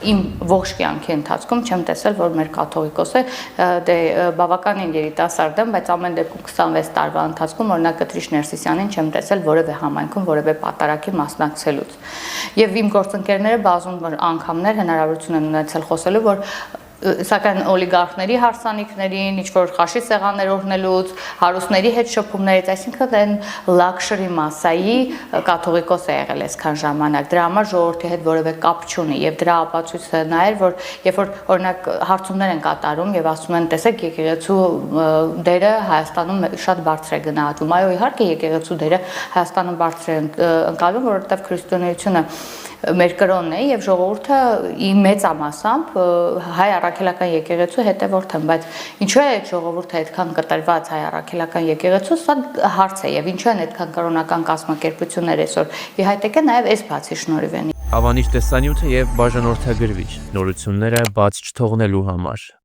Իմ ողջ կյանքի ընթացքում չեմ տեսել, որ մեր կաթողիկոսը դե բավականին երիտասարդ եմ, բայց ամեն դեպքում 26 տարվա ընթացքում օրինակ Կտրիշ Ներսիսյանին չեմ տեսել որևէ համայնքում որևէ պատարագի մասնակցելուց։ Եվ իմ գործընկերները բազում անգամներ հնարավորություն են ունեցել խոսելու, որ սակայն օլիգարխների հարսանիքներին, ինչ-որ խաշի սեղաններ օրհնելուց, հարուստների հետ շփումներից, այսինքն այն լաքշրի մասայի կաթողիկոս է եղել այսքան ժամանակ։ Դրա համար ժողովրդի հետ որևէ կապ չունի եւ դրա ապացույցը նա էր, որ երբ որ օրինակ հարցումներ են կատարում եւ ասում են, տեսեք, եկեղեցու դերը Հայաստանում շատ բարձր է գնահատվում։ Այո, իհարկե եկեղեցու դերը Հայաստանում բարձր է ընկալվում, որովհետեւ քրիստոնեությունը մեր կրոնն է եւ ժողովուրդը մեծամասամբ հայ առաքելական եկեղեցու հետևորդ են, բայց ինչու է այդ ժողովուրդը այդքան կտրված հայ առաքելական եկեղեցու, սա հարց է եւ ինչու են այդքան կրոնական կազմակերպություններ այսօր ի հայտ եկել նաեւ այս բացի շնորհիվ են։ Ավանիշ տեսանյութը եւ բաժանորդագրվիչ նորությունները բաց չթողնելու համար։